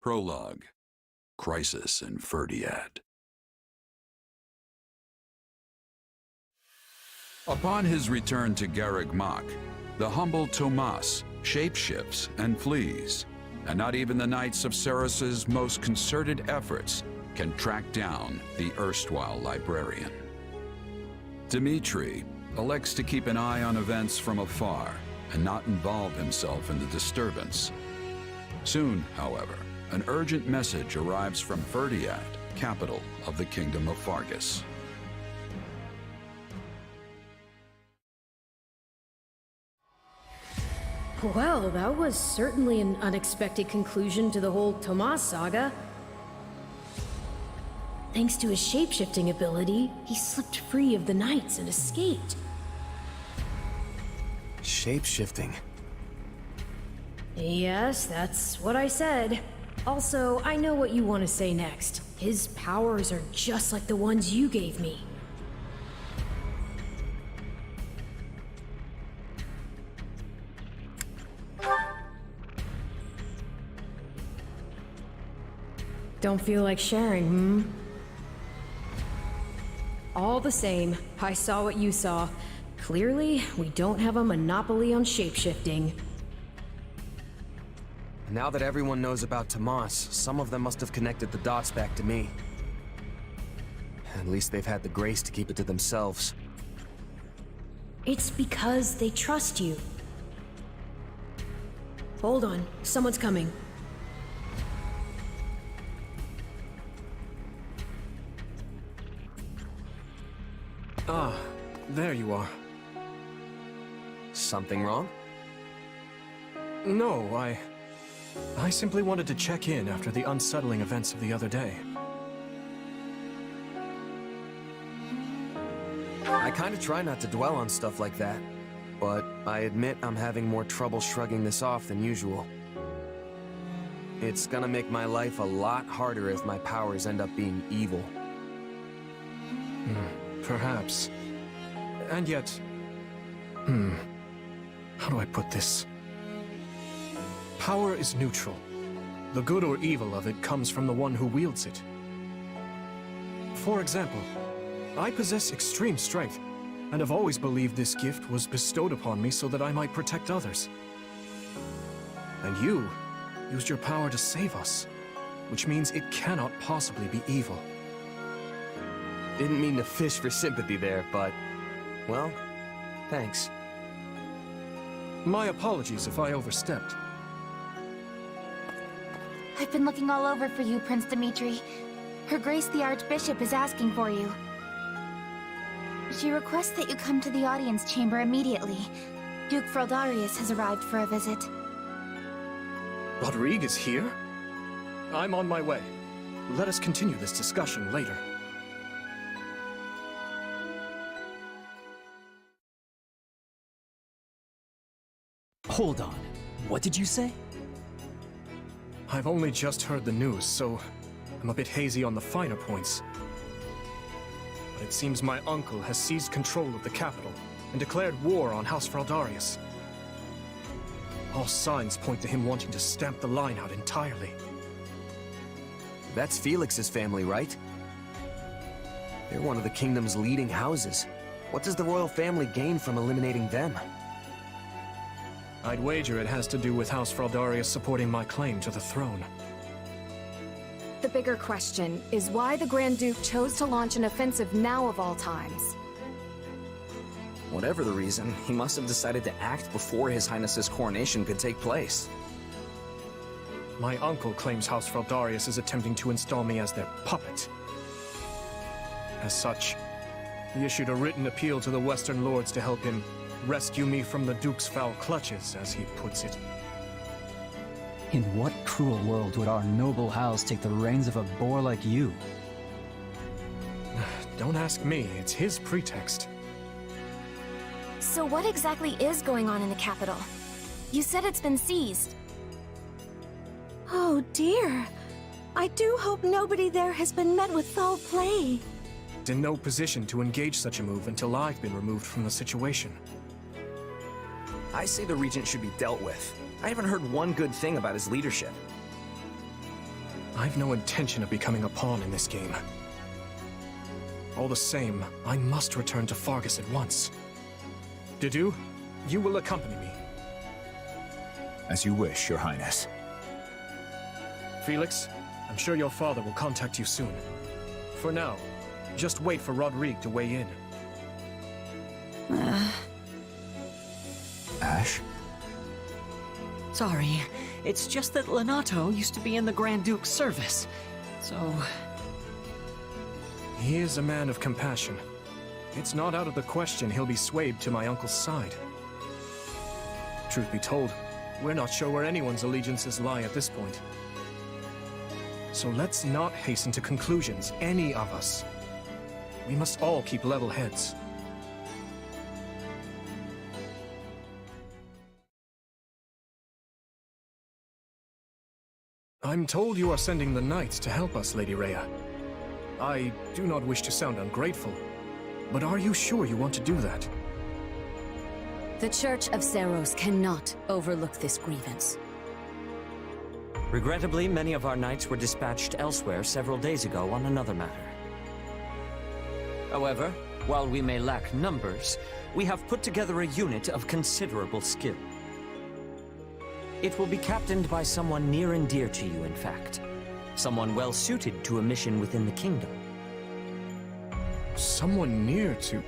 Prologue. Crisis in Ferdiad. Upon his return to Garreg Mach, the humble Tomas shapeshifts and flees, and not even the Knights of Ceres's most concerted efforts can track down the erstwhile librarian. Ch.3 elects to keep an eye on events from afar and not involve himself in the disturbance. Soon, however, an urgent message arrives from Ferdiad, capital of the Kingdom of Fargus. Well, that was certainly an unexpected conclusion to the whole Tomas saga. Thanks to his shapeshifting ability, he slipped free of the Knights and escaped. Shapeshifting? Yes, that's what I said. Also, I know what you want to say next. His powers are just like the ones you gave me. Don't feel like sharing, hmm? All the same, I saw what you saw. Clearly, we don't have a monopoly on shapeshifting. Now that everyone knows about Tomas, some of them must have connected the dots back to me. At least they've had the grace to keep it to themselves. It's because they trust you. Hold on, someone's coming. Ah, there you are. Something wrong? No, I simply wanted to check in after the unsettling events of the other day. I kinda try not to dwell on stuff like that, but I admit I'm having more trouble shrugging this off than usual. It's gonna make my life a lot harder if my powers end up being evil. Perhaps. And yet... How do I put this? Power is neutral. The good or evil of it comes from the one who wields it. For example, I possess extreme strength, and have always believed this gift was bestowed upon me so that I might protect others. And you used your power to save us, which means it cannot possibly be evil. Didn't mean to fish for sympathy there, but... well, thanks. My apologies if I overstepped. I've been looking all over for you, Prince Ch.3. Her Grace the Archbishop is asking for you. She requests that you come to the audience chamber immediately. Duke Fraldarius has arrived for a visit. Rodrigue is here? I'm on my way. Let us continue this discussion later. Hold on. What did you say? I've only just heard the news, so I'm a bit hazy on the finer points. But it seems my uncle has seized control of the capital and declared war on House Fraldarius. All signs point to him wanting to stamp the line out entirely. That's Felix's family, right? They're one of the kingdom's leading houses. What does the royal family gain from eliminating them? I'd wager it has to do with House Fraldarius supporting my claim to the throne. The bigger question is why the Grand Duke chose to launch an offensive now of all times. Whatever the reason, he must have decided to act before His Highness's coronation could take place. My uncle claims House Fraldarius is attempting to install me as their puppet. As such, he issued a written appeal to the Western Lords to help him rescue me from the Duke's foul clutches, as he puts it. In what cruel world would our noble house take the reins of a boor like you? Don't ask me, it's his pretext. So what exactly is going on in the capital? You said it's been seized. Oh dear. I do hope nobody there has been met with foul play. In no position to engage such a move until I've been removed from the situation. I say the Regent should be dealt with. I haven't heard one good thing about his leadership. I've no intention of becoming a pawn in this game. All the same, I must return to Fargus at once. Didu, you will accompany me. As you wish, Your Highness. Felix, I'm sure your father will contact you soon. For now, just wait for Rodrigue to weigh in. Ash? Sorry, it's just that Lenato used to be in the Grand Duke's service, so... He is a man of compassion. It's not out of the question he'll be swayed to my uncle's side. Truth be told, we're not sure where anyone's allegiances lie at this point. So let's not hasten to conclusions, any of us. We must all keep level heads. I'm told you are sending the knights to help us, Lady Rhea. I do not wish to sound ungrateful, but are you sure you want to do that? The Church of Seiros cannot overlook this grievance. Regrettably, many of our knights were dispatched elsewhere several days ago on another matter. However, while we may lack numbers, we have put together a unit of considerable skill. It will be captained by someone near and dear to you, in fact. Someone well suited to a mission within the kingdom. Someone near to...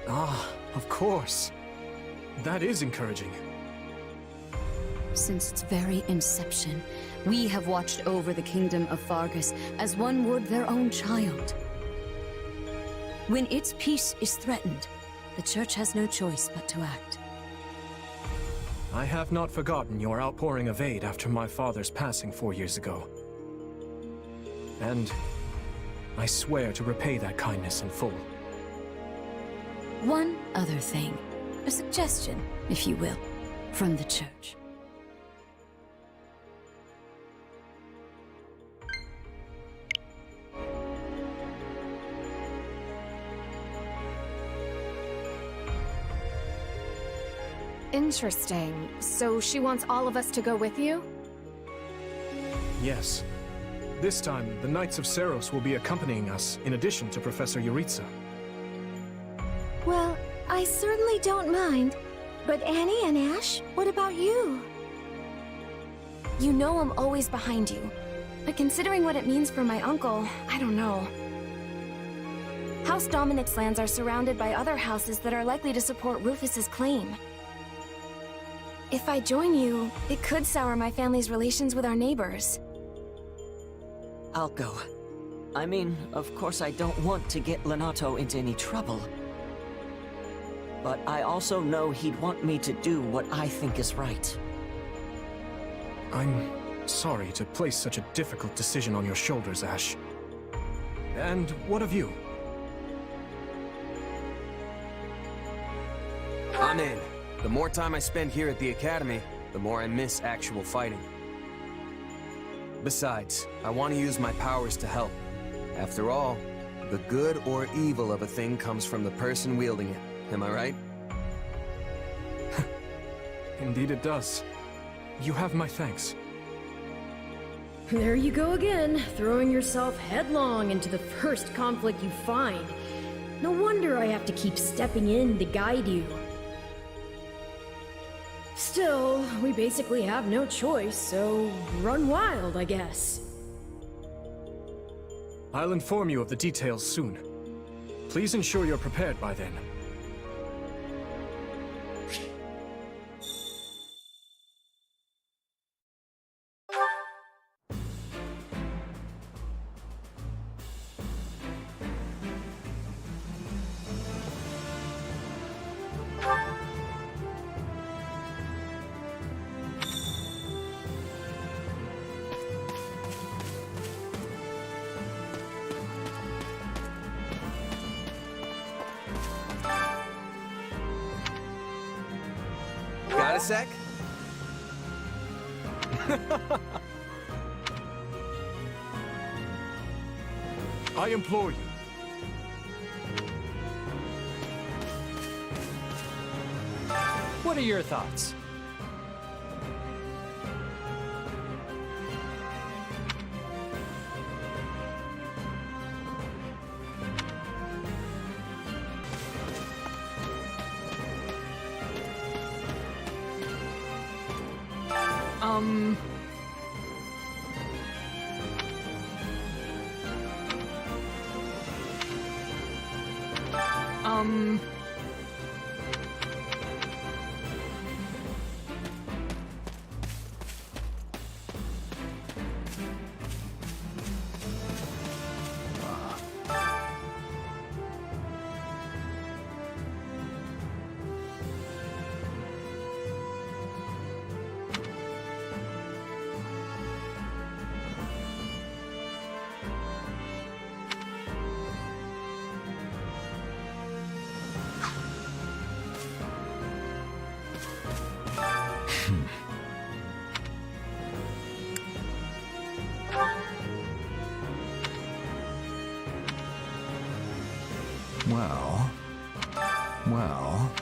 Ah, of course. That is encouraging. Since its very inception, we have watched over the kingdom of Fargus as one would their own child. When its peace is threatened, the Church has no choice but to act. I have not forgotten your outpouring of aid after my father's passing 4 years ago. And I swear to repay that kindness in full. One other thing. A suggestion, if you will, from the Church. Interesting. So she wants all of us to go with you? Yes. This time, the Knights of Seiros will be accompanying us, in addition to Professor Yuritsa. Well, I certainly don't mind. But Annie and Ash, what about you? You know I'm always behind you. But considering what it means for my uncle, I don't know. House Dominic's lands are surrounded by other houses that are likely to support Rufus's claim. If I join you, it could sour my family's relations with our neighbors. I'll go. I mean, of course I don't want to get Lenato into any trouble. But I also know he'd want me to do what I think is right. I'm sorry to place such a difficult decision on your shoulders, Ash. And what of you? I'm in. The more time I spend here at the Academy, the more I miss actual fighting. Besides, I want to use my powers to help. After all, the good or evil of a thing comes from the person wielding it. Am I right? Indeed it does. You have my thanks. There you go again, throwing yourself headlong into the first conflict you find. No wonder I have to keep stepping in to guide you. Still, we basically have no choice, so run wild, I guess. I'll inform you of the details soon. Please ensure you're prepared by then. Got a sec? I implore you. What are your thoughts? Well... Well...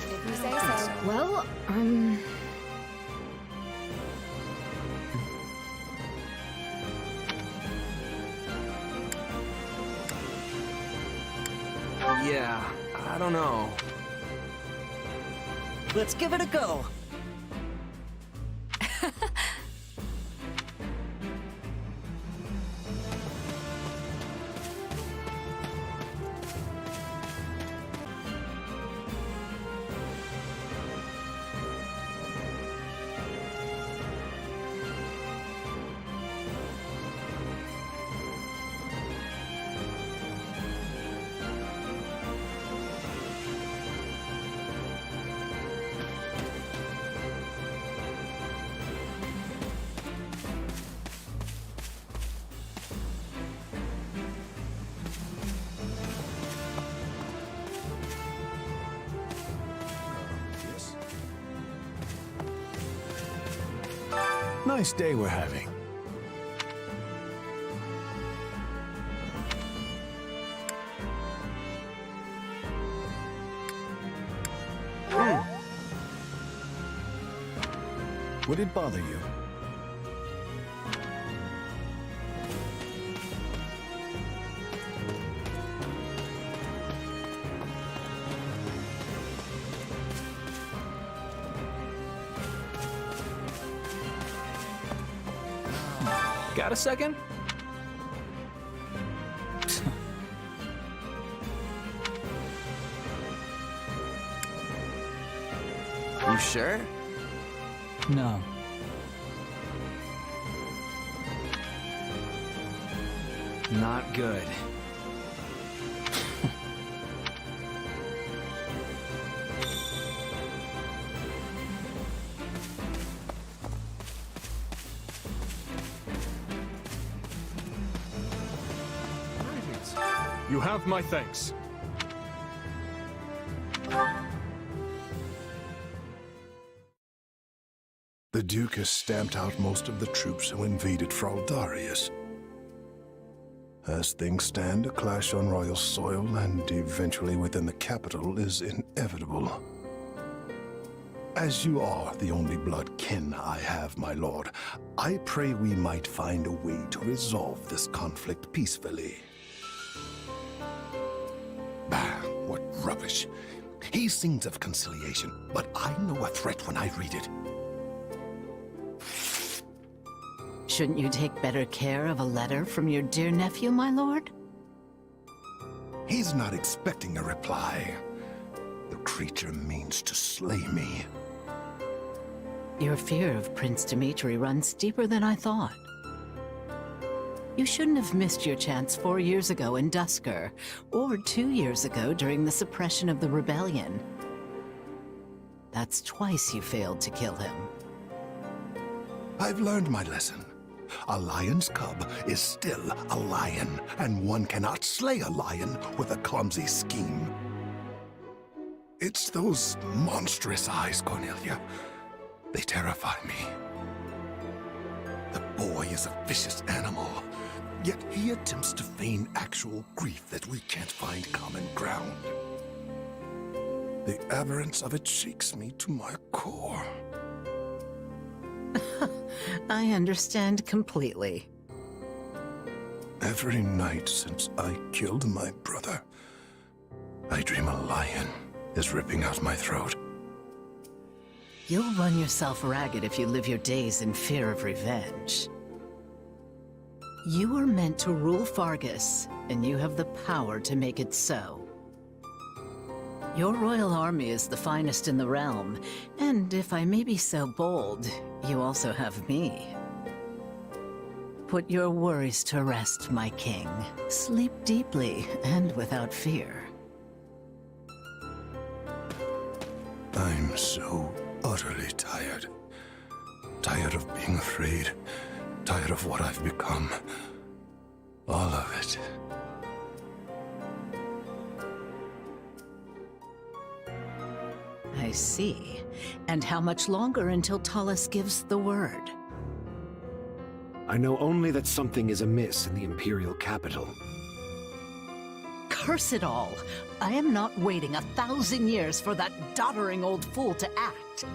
If you say so. Well, Yeah, I don't know. Let's give it a go. Nice day we're having. Would it bother you? Got a second? You sure? No. Not good. You have my thanks. The Duke has stamped out most of the troops who invaded Fraldarius. As things stand, a clash on royal soil and eventually within the capital is inevitable. As you are the only blood kin I have, my lord, I pray we might find a way to resolve this conflict peacefully. Bah, what rubbish. He sings of conciliation, but I know a threat when I read it. Shouldn't you take better care of a letter from your dear nephew, my lord? He's not expecting a reply. The creature means to slay me. Your fear of Prince Ch.3 runs deeper than I thought. You shouldn't have missed your chance 4 years ago in Dusker, or 2 years ago during the suppression of the rebellion. That's twice you failed to kill him. I've learned my lesson. A lion's cub is still a lion, and one cannot slay a lion with a clumsy scheme. It's those monstrous eyes, Cornelia. They terrify me. The boy is a vicious animal, yet he attempts to feign actual grief that we can't find common ground. The aberrance of it shakes me to my core. I understand completely. Every night since I killed my brother, I dream a lion is ripping out my throat. You'll run yourself ragged if you live your days in fear of revenge. You were meant to rule Fargus, and you have the power to make it so. Your royal army is the finest in the realm, and if I may be so bold, you also have me. Put your worries to rest, my king. Sleep deeply and without fear. I'm so utterly tired. Tired of being afraid. Tired of what I've become. All of it. I see. And how much longer until Talus gives the word? I know only that something is amiss in the Imperial capital. Curse it all! I am not waiting 1,000 years for that doddering old fool to act.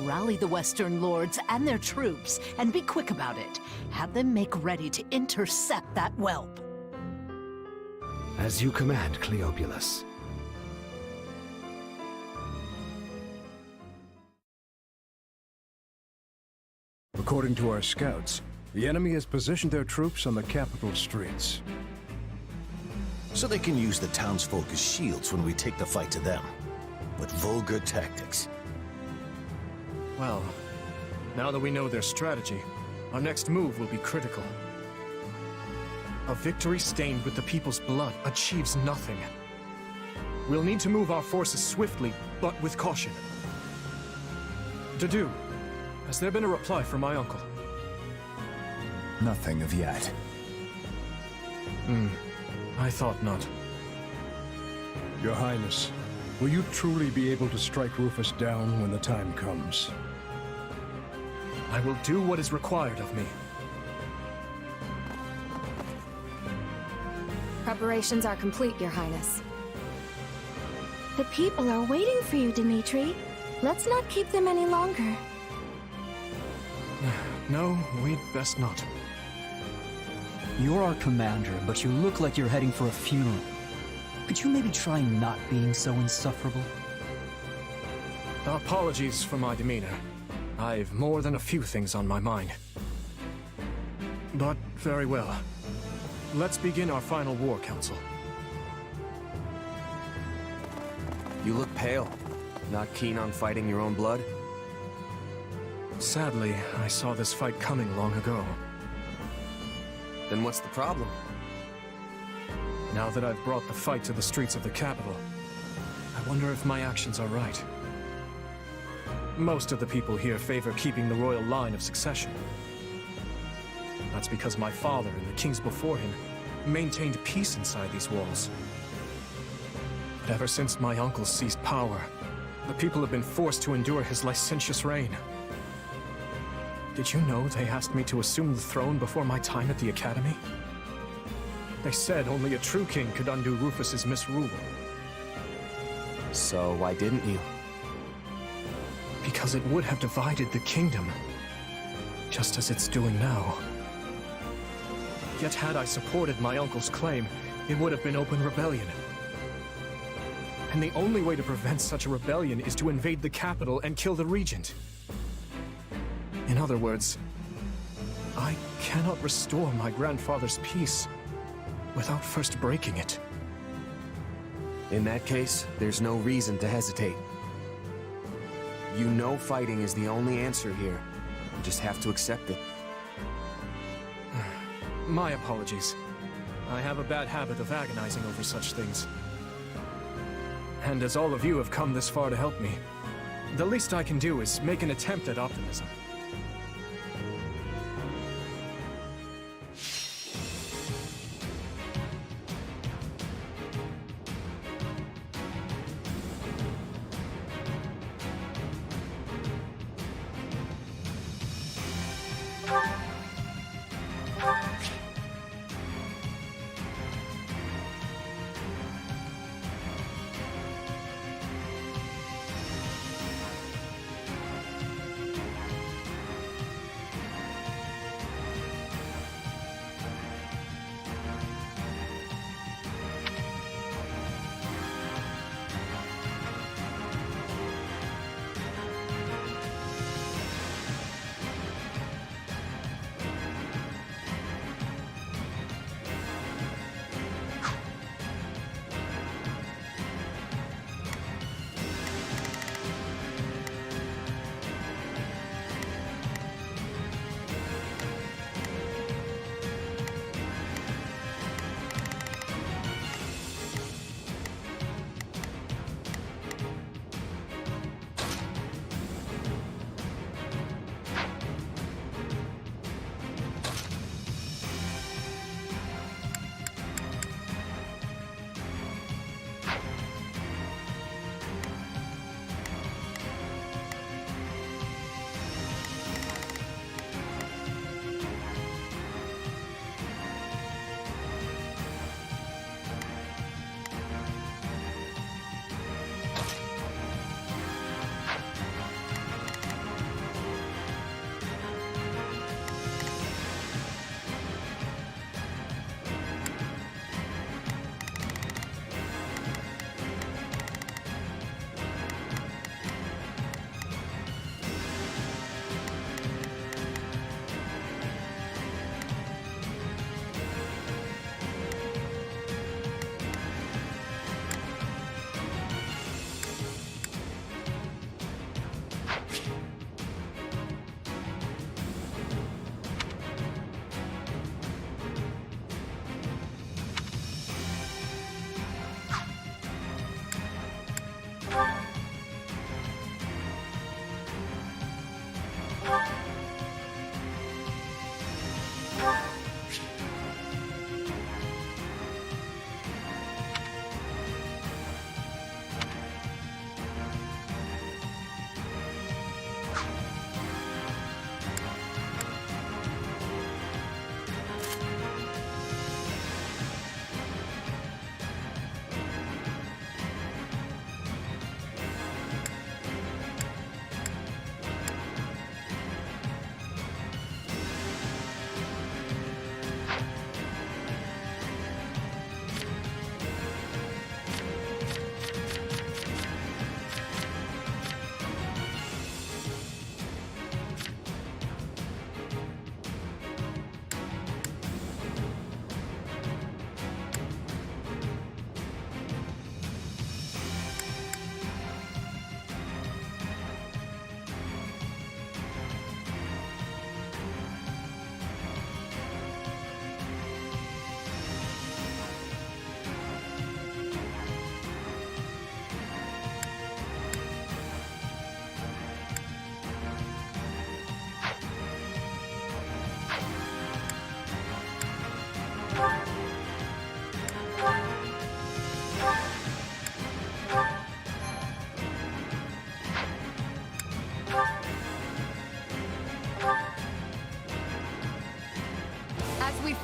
Rally the Western Lords and their troops, and be quick about it. Have them make ready to intercept that whelp. As you command, Cleobulus. According to our scouts, the enemy has positioned their troops on the capital streets. So they can use the townsfolk as shields when we take the fight to them. With vulgar tactics. Well, now that we know their strategy, our next move will be critical. A victory stained with the people's blood achieves nothing. We'll need to move our forces swiftly, but with caution. Dedu, has there been a reply from my uncle? Nothing of yet. I thought not. Your Highness, will you truly be able to strike Rufus down when the time comes? I will do what is required of me. Preparations are complete, Your Highness. The people are waiting for you, Dimitri. Let's not keep them any longer. No, we'd best not. You're our commander, but you look like you're heading for a funeral. Could you maybe try not being so insufferable? Apologies for my demeanor. I've more than a few things on my mind. But very well. Let's begin our final war council. You look pale. Not keen on fighting your own blood? Sadly, I saw this fight coming long ago. Then what's the problem? Now that I've brought the fight to the streets of the capital, I wonder if my actions are right. Most of the people here favor keeping the royal line of succession. That's because my father and the kings before him maintained peace inside these walls. But ever since my uncle seized power, the people have been forced to endure his licentious reign. Did you know they asked me to assume the throne before my time at the Academy? They said only a true king could undo Rufus's misrule. So why didn't you? Because it would have divided the kingdom, just as it's doing now. Yet had I supported my uncle's claim, it would have been open rebellion. And the only way to prevent such a rebellion is to invade the capital and kill the regent. In other words, I cannot restore my grandfather's peace without first breaking it. In that case, there's no reason to hesitate. You know fighting is the only answer here. You just have to accept it. My apologies. I have a bad habit of agonizing over such things. And as all of you have come this far to help me, the least I can do is make an attempt at optimism.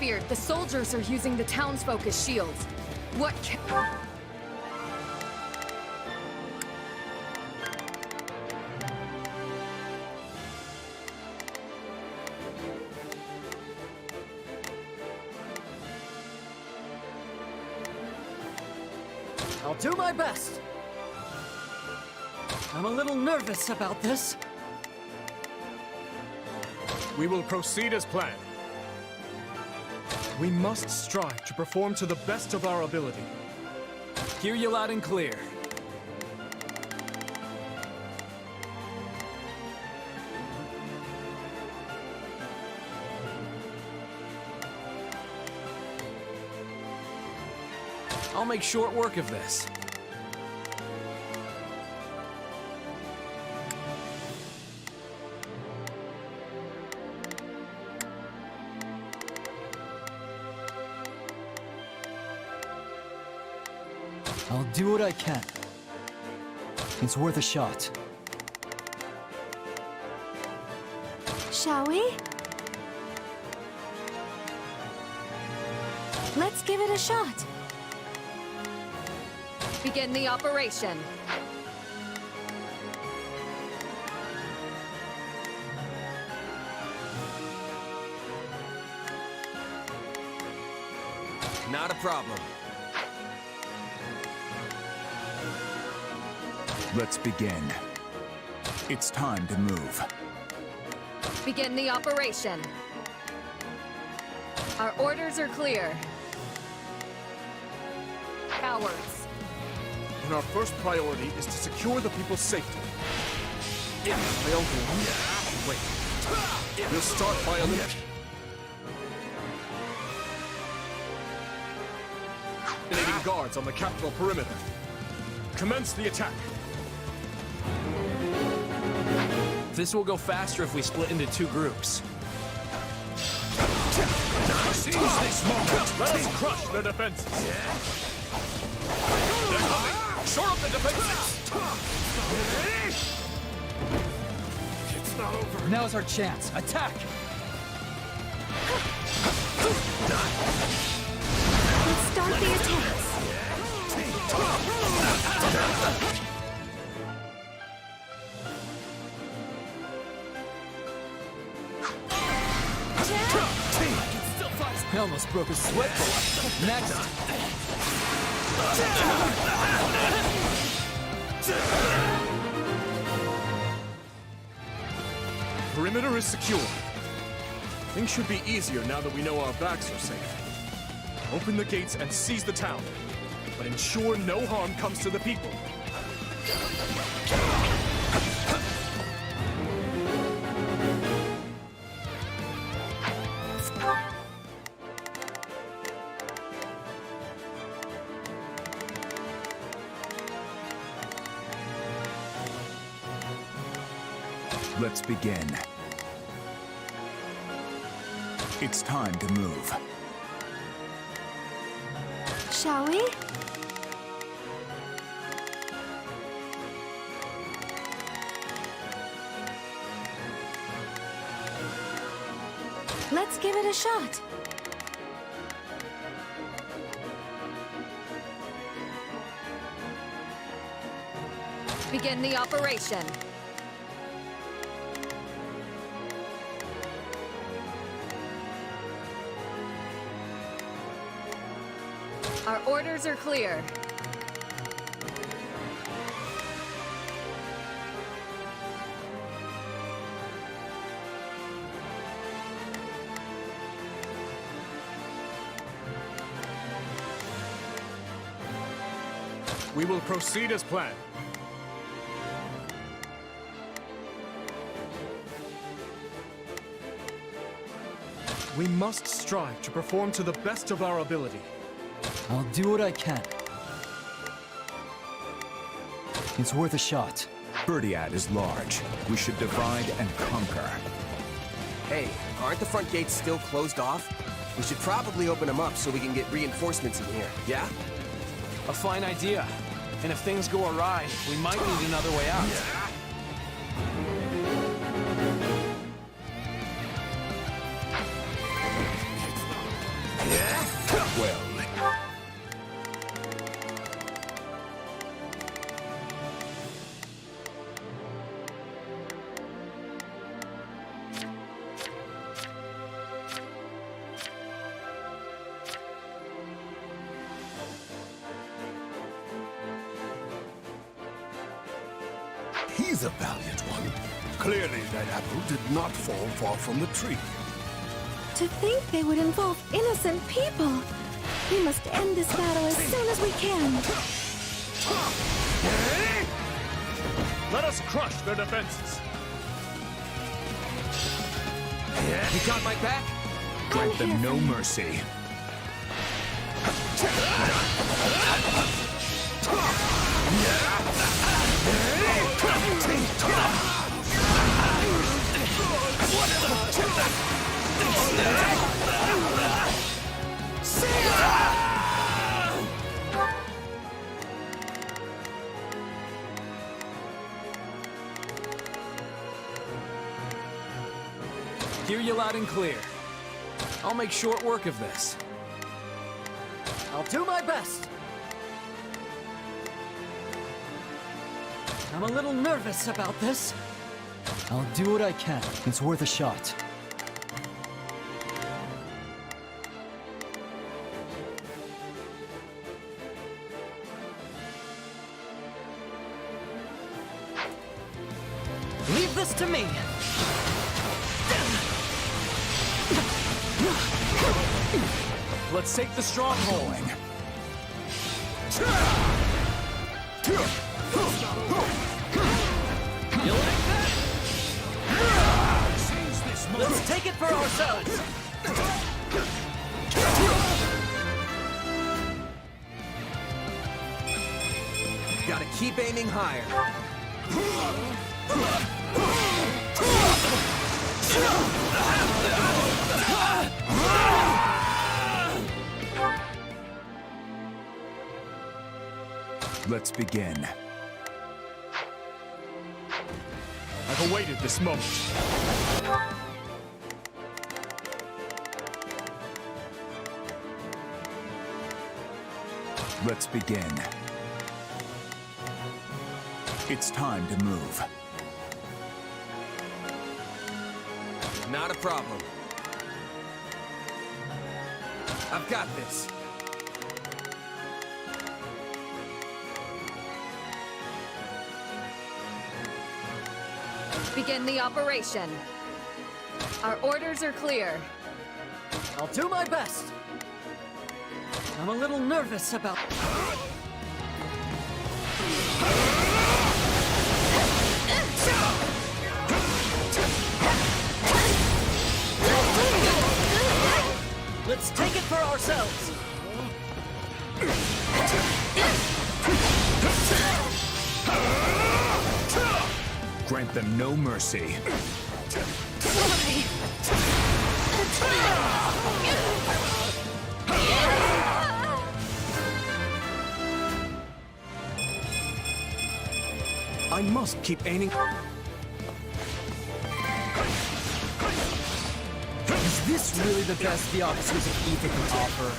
feared. The soldiers are using the townsfolk as shields. What ca- I'll do my best. I'm a little nervous about this. We will proceed as planned. We must strive to perform to the best of our ability. Hear you loud and clear. I'll make short work of this. I'll do what I can. It's worth a shot. Shall we? Let's give it a shot. Begin the operation. Not a problem. Let's begin. It's time to move. Begin the operation. Our orders are clear. Cowards. And our first priority is to secure the people's safety. My uncle... Wait. We'll start by eliminating guards on the capital perimeter. Commence the attack. This will go faster if we split into two groups. Seize this moment. Let us crush their defenses. They're coming. Shore up the defenses. It's not over. Now's our chance. Attack! Let's start the attacks. I almost broke a sweat ball. Next! Perimeter is secure. Things should be easier now that we know our backs are safe. Open the gates and seize the town, but ensure no harm comes to the people. Let's begin. It's time to move. Shall we? Let's give it a shot. Begin the operation. Our orders are clear. We will proceed as planned. We must strive to perform to the best of our ability. I'll do what I can. It's worth a shot. Birdiad is large. We should divide and conquer. Hey, aren't the front gates still closed off? We should probably open them up so we can get reinforcements in here, yeah? A fine idea. And if things go awry, we might need another way out. is a valiant one. Clearly, that apple did not fall far from the tree. To think they would involve innocent people! We must end this battle as soon as we can. Let us crush their defenses. You got my back? Grant them no mercy. Hear you loud and clear. I'll make short work of this. I'll do my best. I'm a little nervous about this. I'll do what I can. It's worth a shot. Leave this to me. Let's take the stronghold. You like that? Let's take it for ourselves. Gotta keep aiming higher. Let's begin. I've awaited this moment. Let's begin. It's time to move. Not a problem. I've got this. Begin the operation. Our orders are clear. I'll do my best. I'm a little nervous about... Let's take it for ourselves. Grant them no mercy. I must keep aiming. Is this really the best the officers of Ether can offer?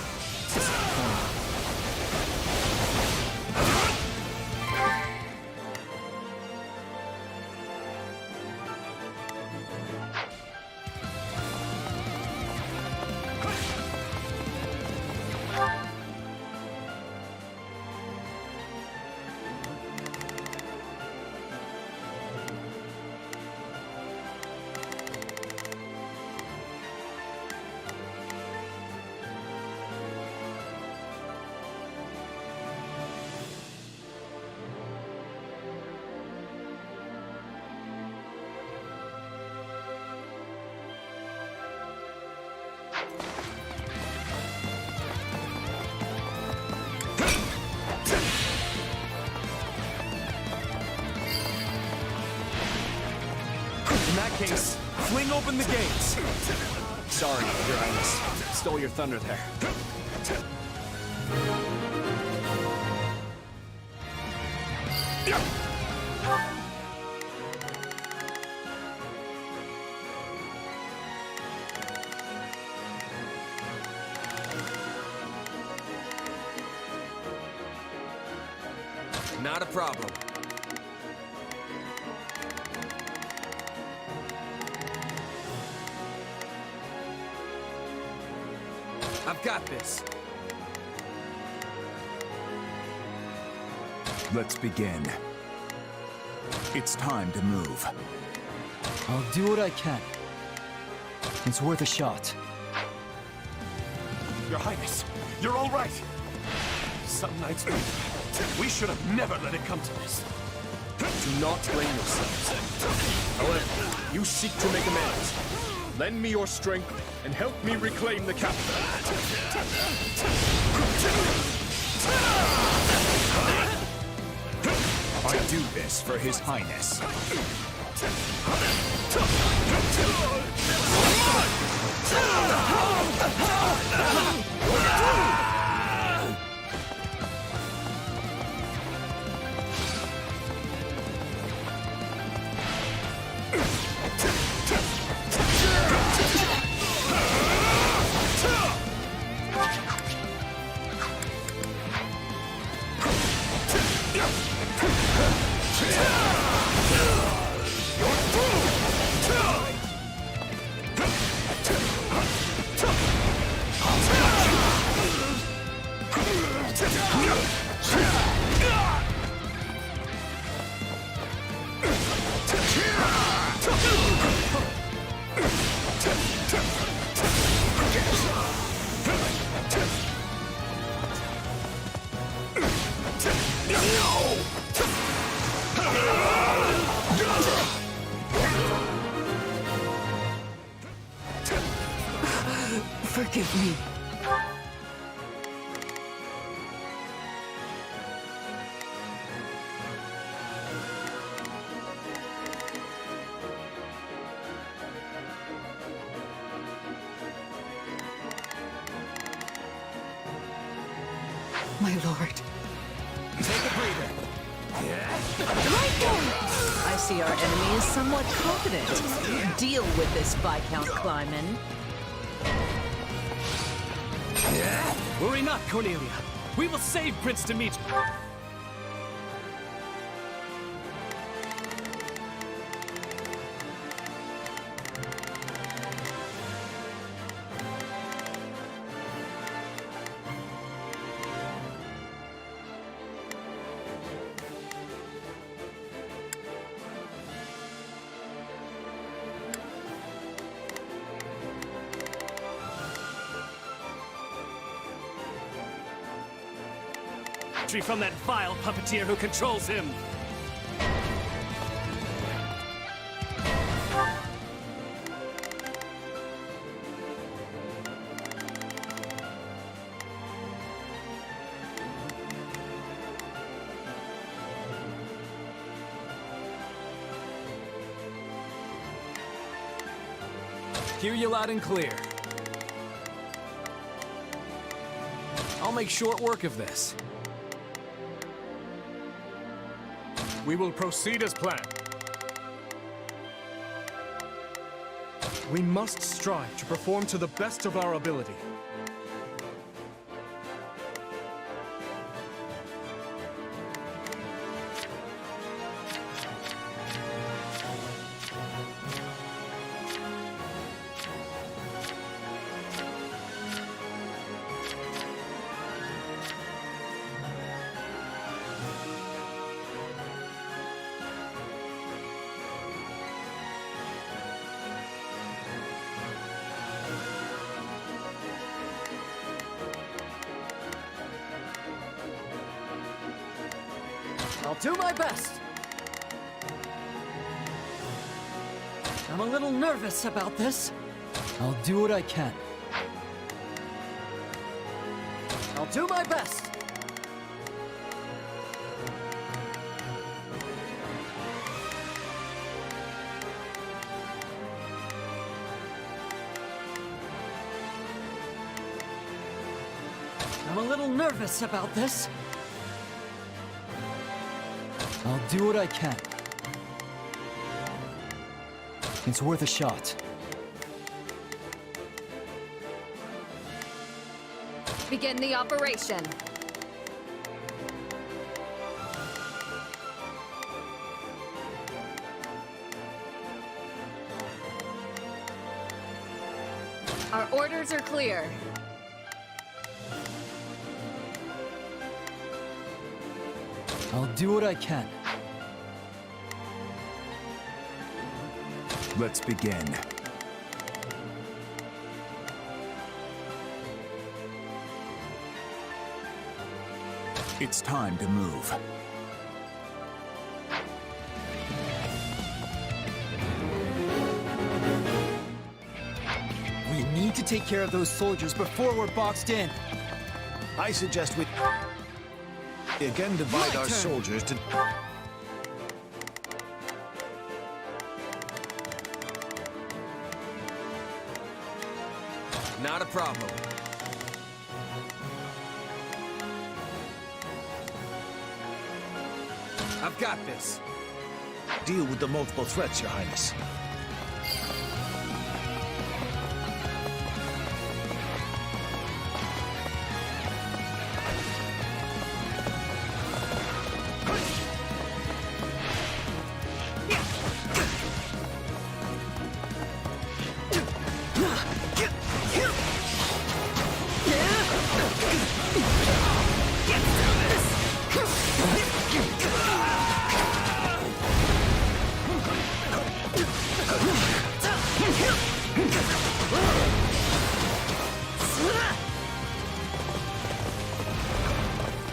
In that case, fling open the gates. Sorry, Your Highness. Stole your thunder there. Not a problem. I've got this. Let's begin. It's time to move. I'll do what I can. It's worth a shot. Your Highness, you're all right. Some nights we should have never let it come to this. Do not blame yourselves. However, you seek to make amends. Lend me your strength and help me reclaim the capital. I do this for His Highness. Forgive me. My lord. Take a breather. Right there! I see our enemy is somewhat confident. Deal with this, Viscount Kleiman. Worry not, Cornelia. We will save Prince Dimitri. From that vile puppeteer who controls him. Hear you loud and clear. I'll make short work of this. We will proceed as planned. We must strive to perform to the best of our ability. I'll do my best. I'm a little nervous about this. I'll do what I can. I'll do my best. I'm a little nervous about this. I'll do what I can. It's worth a shot. Begin the operation. Our orders are clear. I'll do what I can. Let's begin. It's time to move. We need to take care of those soldiers before we're boxed in. I suggest we again divide our soldiers to... Not a problem. I've got this. Deal with the multiple threats, Your Highness.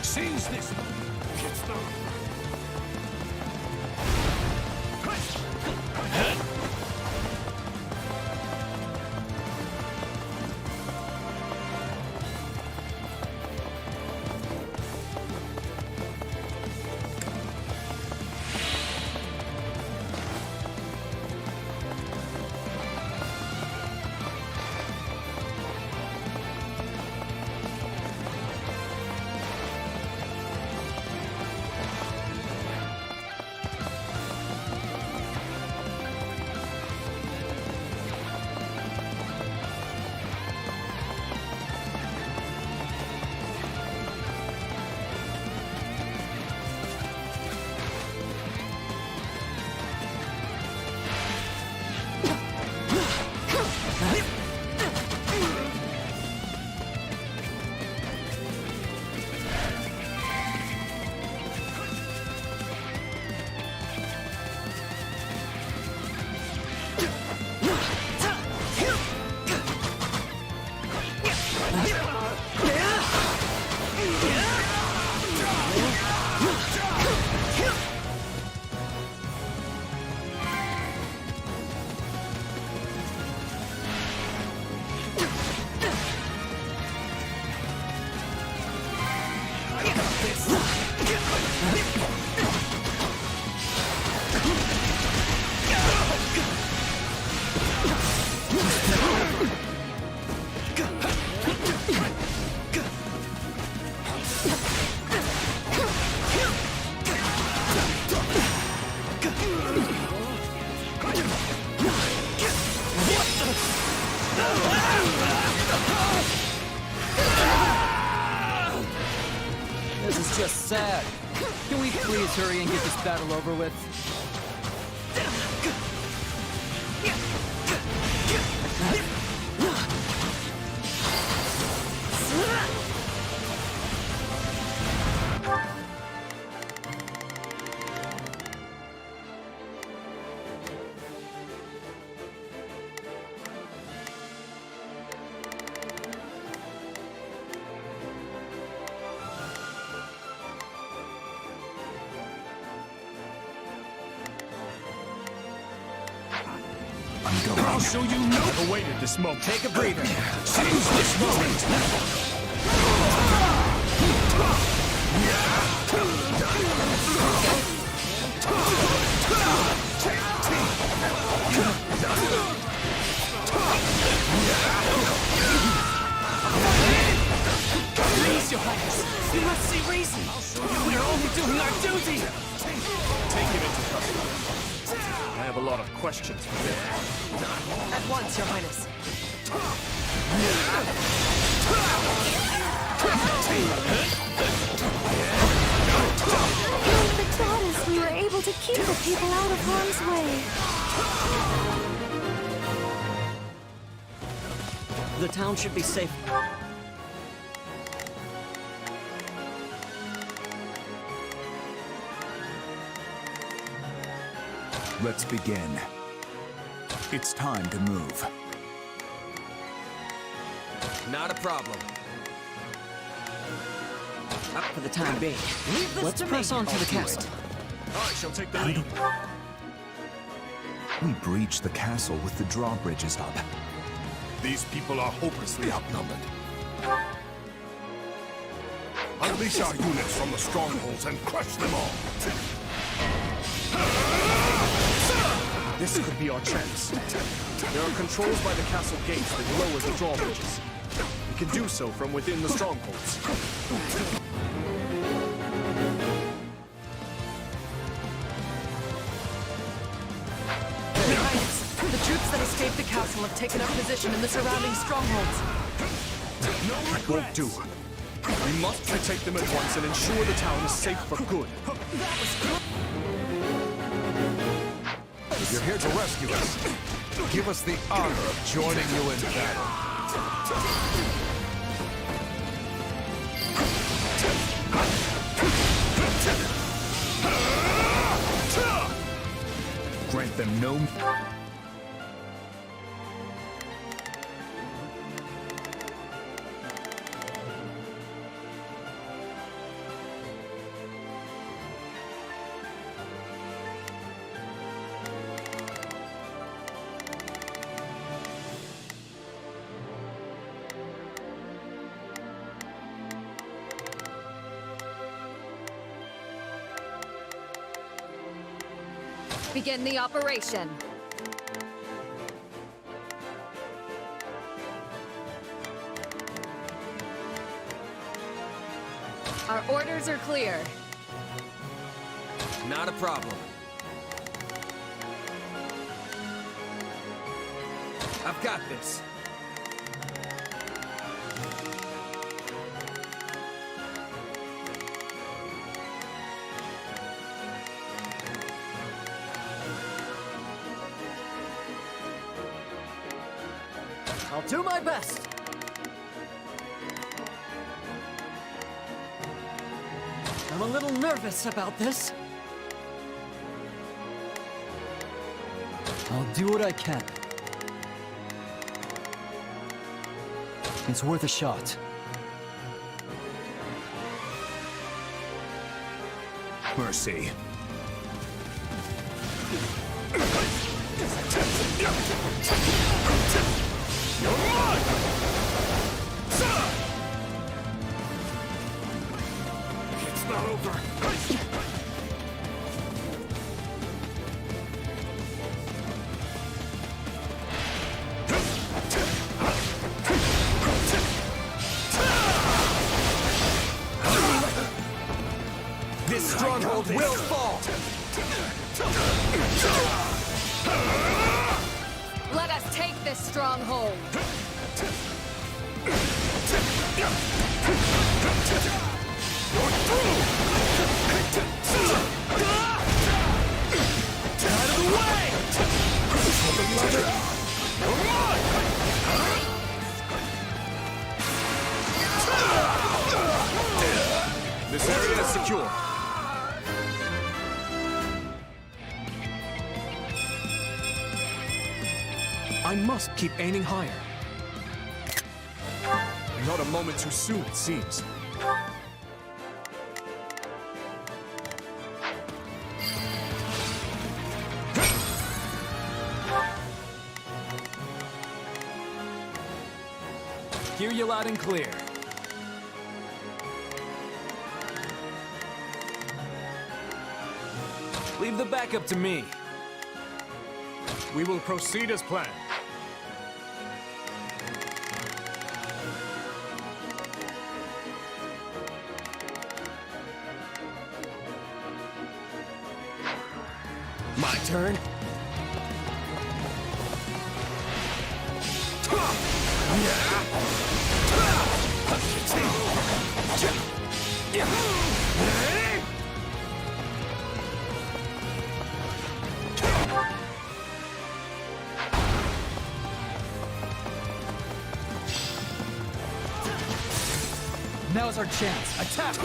Seize this! It's the... This is just sad. Can we please hurry and get this battle over with? I'll show you no. I've awaited this moment. Take a breather. Seize this moment. Please, Your Highness, you must see reason. We are only doing our duty. Take it into custody. I have a lot of questions for you. At once, Your Highness. Thank the goddess we were able to keep the people out of harm's way. The town should be safe. Let's begin. It's time to move. Not a problem. Up for the time being. Leave this Let's to press me. on to the castle. I shall take the lead. We breached the castle with the drawbridges up. These people are hopelessly outnumbered. Unleash our units from the strongholds and crush them all. This could be our chance. There are controls by the castle gates that lower the drawbridges. We can do so from within the strongholds. Your Highness, the troops that escaped the castle have taken up position in the surrounding strongholds. It won't do. We must retake them at once and ensure the town is safe for good. You're here to rescue us. Give us the honor of joining you in battle. Grant them no... Begin the operation. Our orders are clear. Not a problem. I've got this. I'll do my best. I'm a little nervous about this. I'll do what I can. It's worth a shot. Mercy. It's not over. This stronghold will fall! Let us take this stronghold. Out of the way! This area is secure. I must keep aiming higher. Not a moment too soon, it seems. Hear you loud and clear. Leave the backup to me. We will proceed as planned. My turn? Now's our chance. Attack!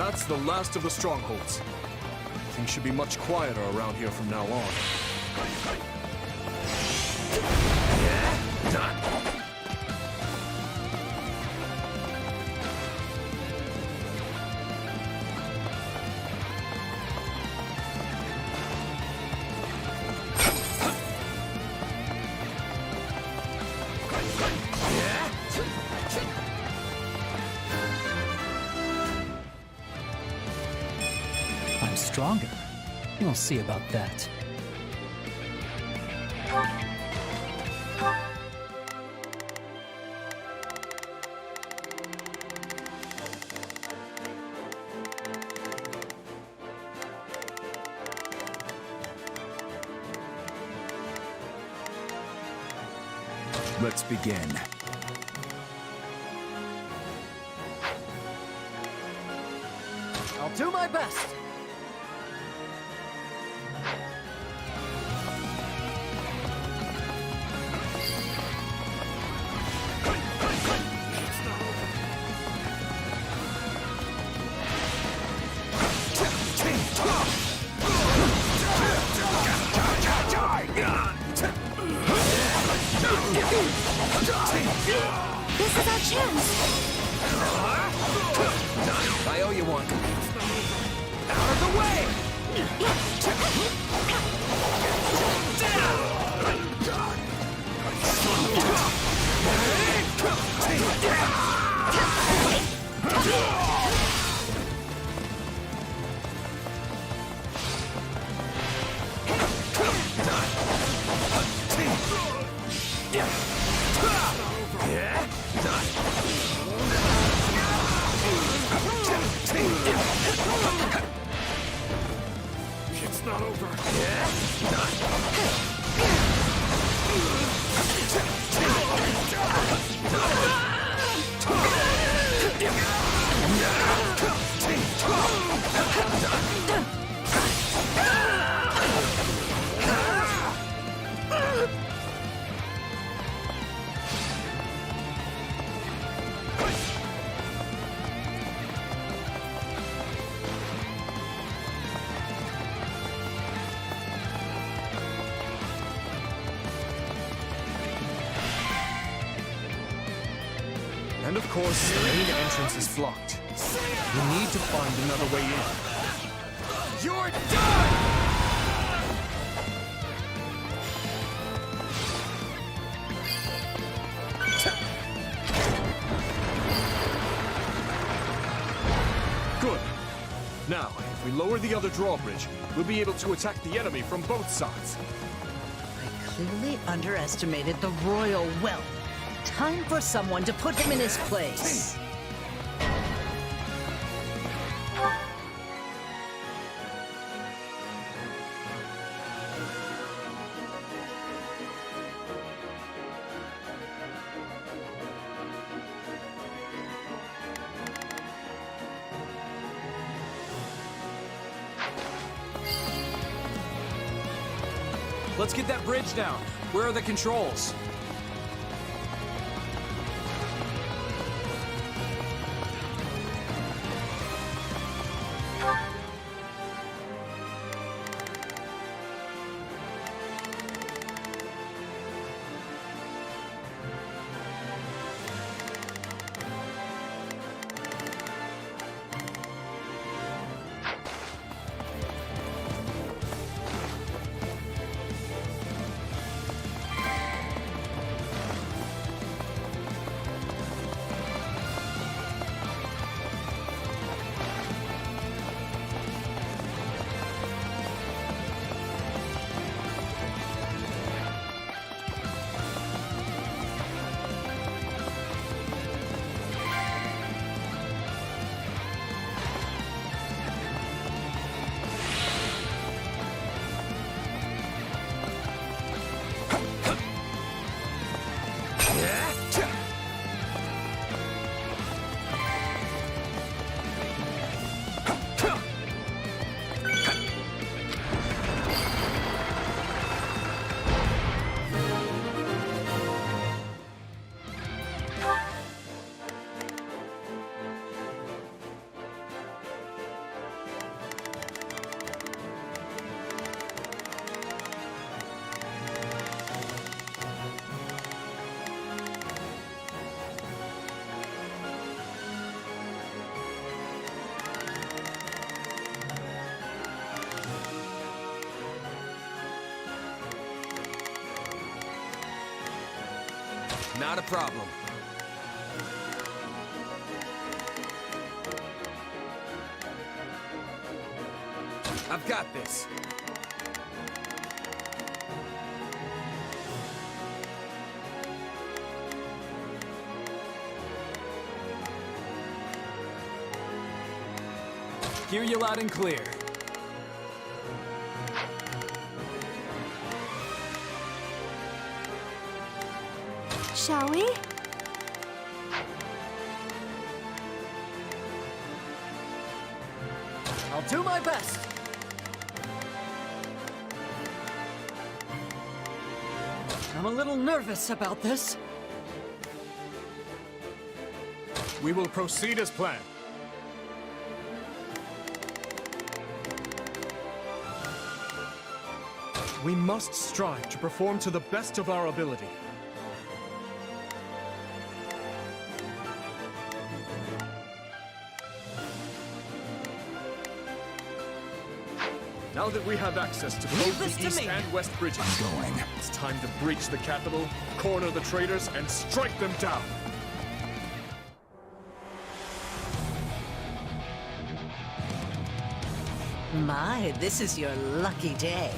That's the last of the strongholds. Things should be much quieter around here from now on. I'm stronger. You'll see about that. Let's begin. I'll do my best. This is our chance! I owe you one. Out of the way! It's not over. And of course, the main entrance is blocked. We need to find another way in. You're done! Good. Now, if we lower the other drawbridge, we'll be able to attack the enemy from both sides. I clearly underestimated the royal whelp. Time for someone to put him in his place. Let's get that bridge down. Where are the controls? Not a problem. I've got this. Hear you loud and clear. Shall we? I'll do my best. I'm a little nervous about this. We will proceed as planned. We must strive to perform to the best of our ability. Now that we have access to both the east and west bridges, it's time to breach the capital, corner the traitors, and strike them down. My, this is your lucky day.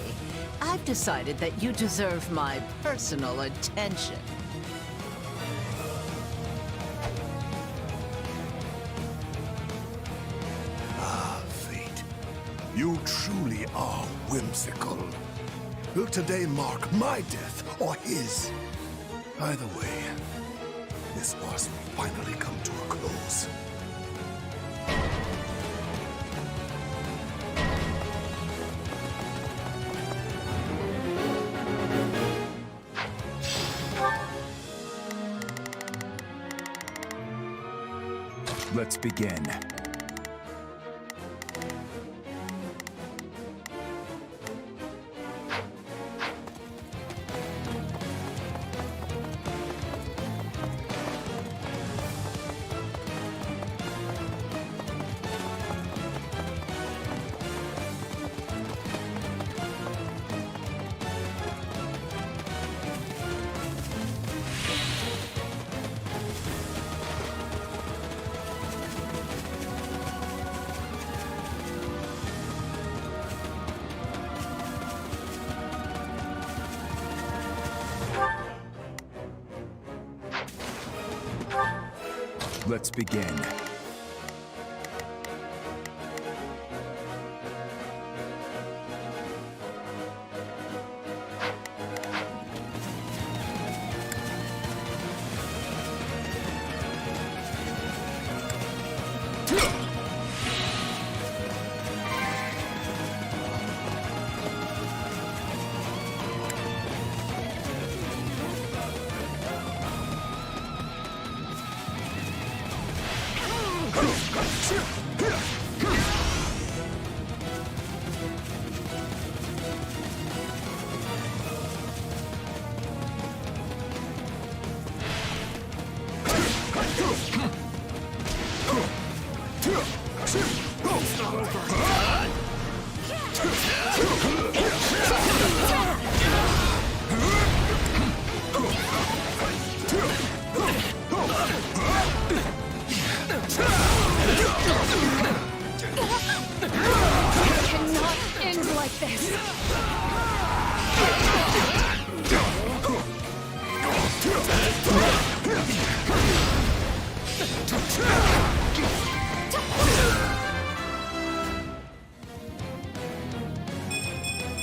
I've decided that you deserve my personal attention. Ah, fate. You truly are whimsical. Will today mark my death or his? Either way, this farce will finally come to a close. Let's begin. Let's begin.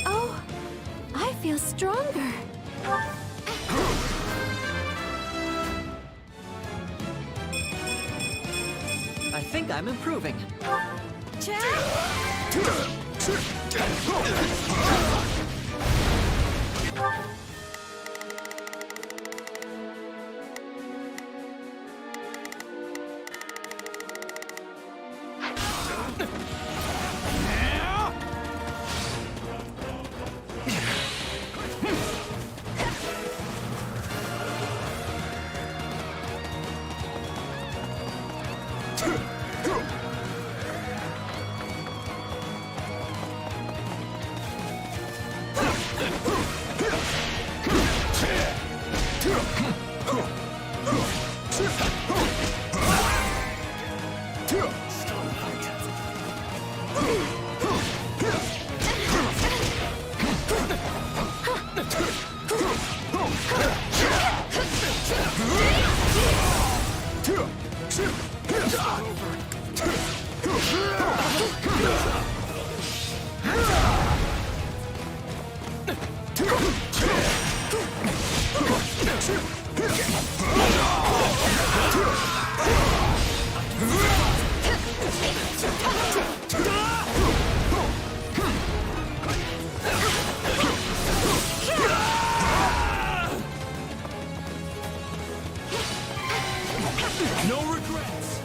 Oh, I feel stronger. I think I'm improving. No regrets!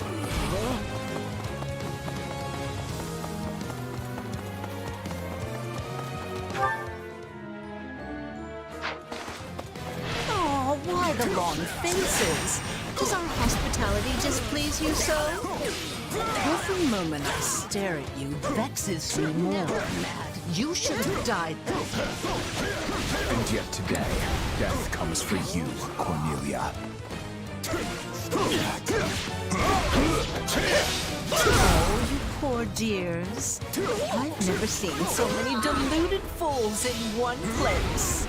Oh, why the long faces? Does our hospitality displease you so? Every moment I stare at you vexes me more, Mad. You should have died that day. And yet today, death comes for you, Cornelia. Oh, you poor dears. I've never seen so many deluded fools in one place.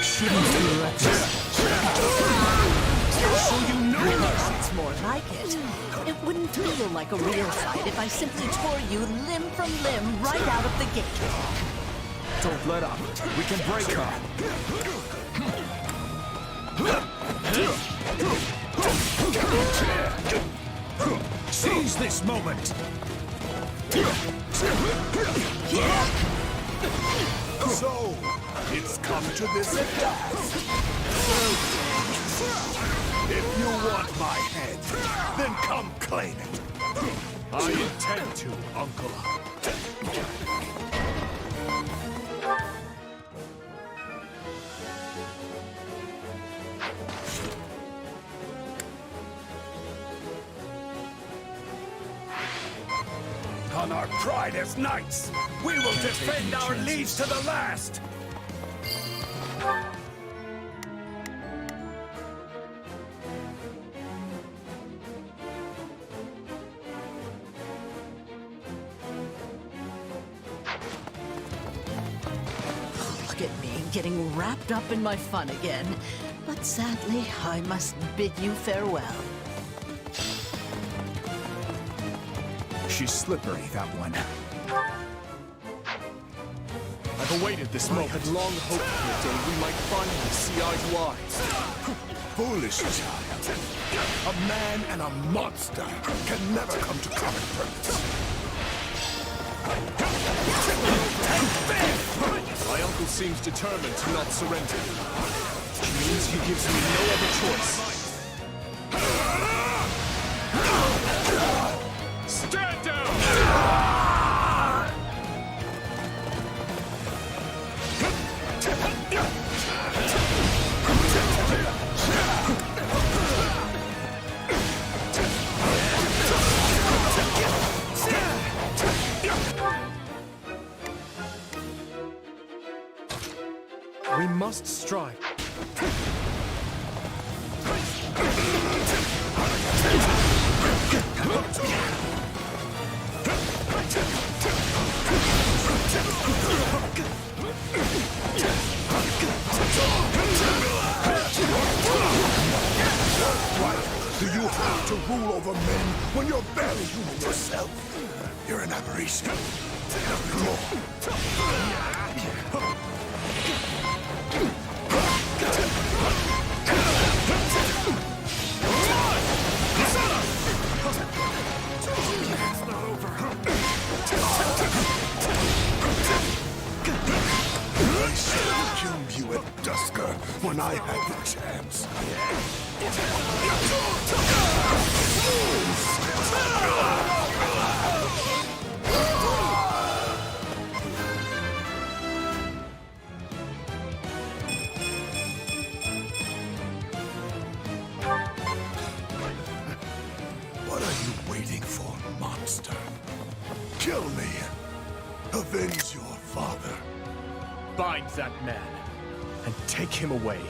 Shouldn't feel reckless. So you know this, it's more like it. It wouldn't feel like a real fight if I simply tore you limb from limb right out of the gate. Don't let up. We can break her. Seize this moment. So, it's come to this at last. If you want my head, then come claim it. I intend to, Uncle. On our pride as knights, we will defend our liege to the last! Look at me, getting wrapped up in my fun again. But sadly, I must bid you farewell. She's slippery, that one. I've awaited this moment. I had long hoped for a day we might finally see eye to eye. Foolish child. A man and a monster can never come to common purpose. My uncle seems determined to not surrender. Which means he gives me no other choice. Stand down! We must strive. Do you have to rule over men when you're barely human yourself? You're an aberration. Nothing more. I should have killed you at Dusker when I had the chance. What are you waiting for, monster? Kill me. Avenge your father. Bind that man and take him away.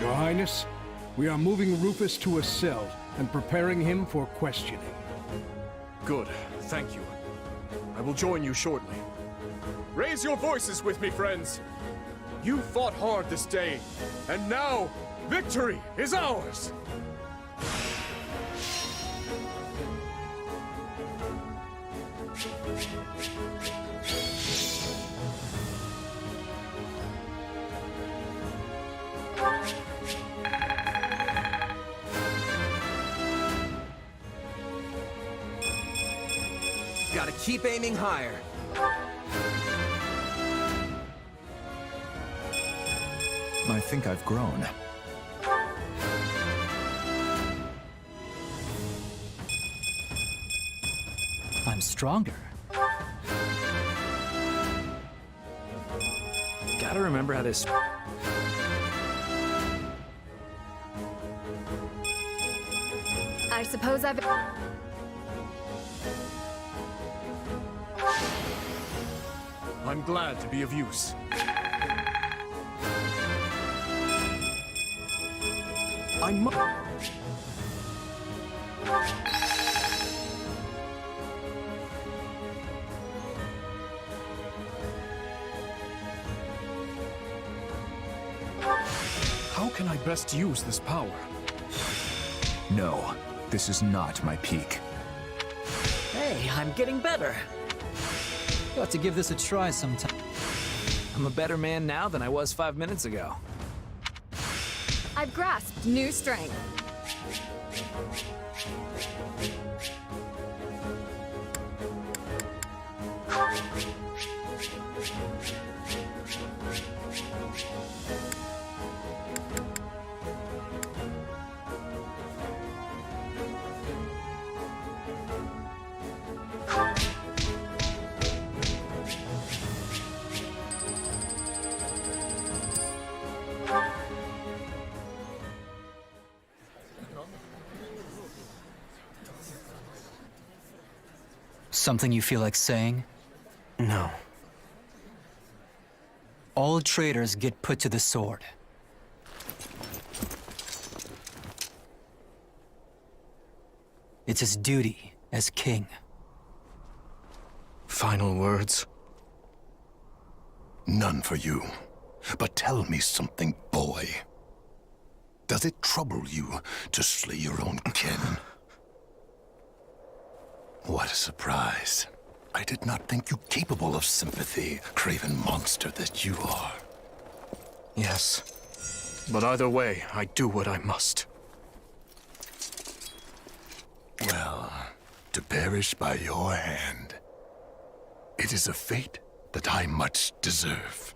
Your Highness, we are moving Rufus to a cell and preparing him for questioning. Good, thank you. I will join you shortly. Raise your voices with me, friends! You fought hard this day, and now, victory is ours! Gotta keep aiming higher. I think I've grown. I'm stronger. Gotta remember how to... I suppose I've... I'm glad to be of use. How can I best use this power? No, this is not my peak. Hey, I'm getting better. Got to give this a try sometime. I'm a better man now than I was 5 minutes ago. I've grasped new strength. Something you feel like saying? No. All traitors get put to the sword. It's his duty as king. Final words? None for you. But tell me something, boy. Does it trouble you to slay your own kin? What a surprise. I did not think you capable of sympathy, craven monster that you are. Yes. But either way, I do what I must. Well, to perish by your hand, it is a fate that I much deserve.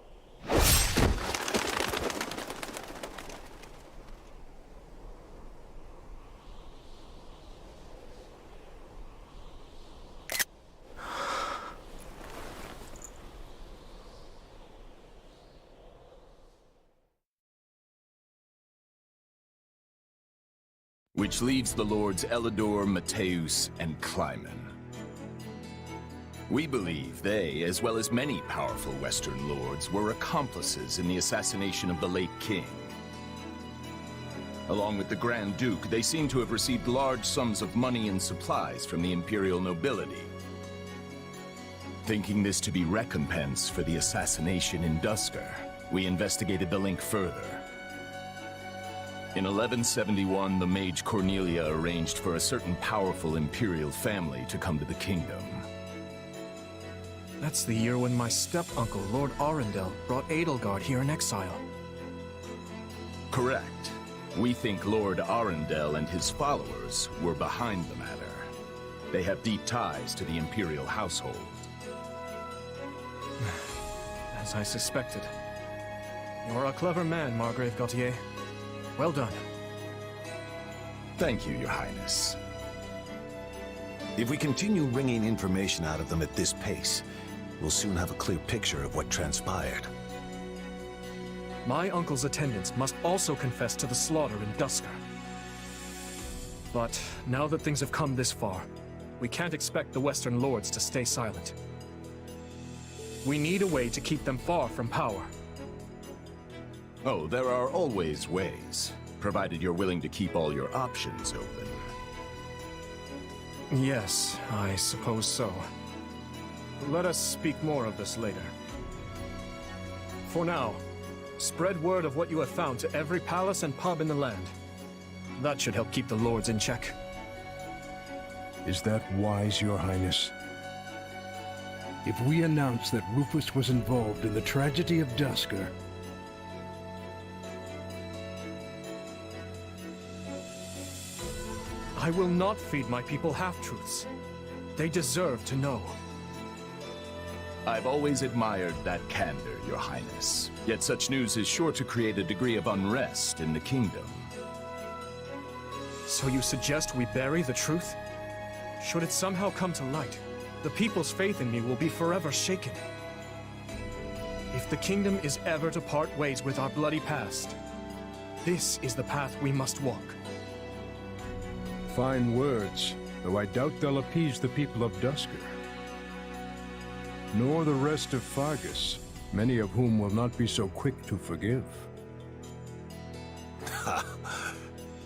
Which leaves the Lords Elidor, Mateus, and Kleiman. We believe they, as well as many powerful Western lords, were accomplices in the assassination of the late king. Along with the Grand Duke, they seem to have received large sums of money and supplies from the imperial nobility. Thinking this to be recompense for the assassination in Duscur, we investigated the link further. In 1171, the mage Cornelia arranged for a certain powerful imperial family to come to the kingdom. That's the year when my step-uncle, Lord Arundel, brought Edelgard here in exile. Correct. We think Lord Arundel and his followers were behind the matter. They have deep ties to the imperial household. As I suspected. You're a clever man, Margrave Gautier. Well done. Thank you, Your Highness. If we continue wringing information out of them at this pace, we'll soon have a clear picture of what transpired. My uncle's attendants must also confess to the slaughter in Duscur. But now that things have come this far, we can't expect the Western Lords to stay silent. We need a way to keep them far from power. Oh, there are always ways, provided you're willing to keep all your options open. Yes, I suppose so. Let us speak more of this later. For now, spread word of what you have found to every palace and pub in the land. That should help keep the lords in check. Is that wise, Your Highness? If we announce that Rufus was involved in the tragedy of Dusker, I will not feed my people half-truths. They deserve to know. I've always admired that candor, Your Highness. Yet such news is sure to create a degree of unrest in the kingdom. So you suggest we bury the truth? Should it somehow come to light, the people's faith in me will be forever shaken. If the kingdom is ever to part ways with our bloody past, this is the path we must walk. fine words, though I doubt they'll appease the people of Dusker. Nor the rest of Fargus, many of whom will not be so quick to forgive. Ha!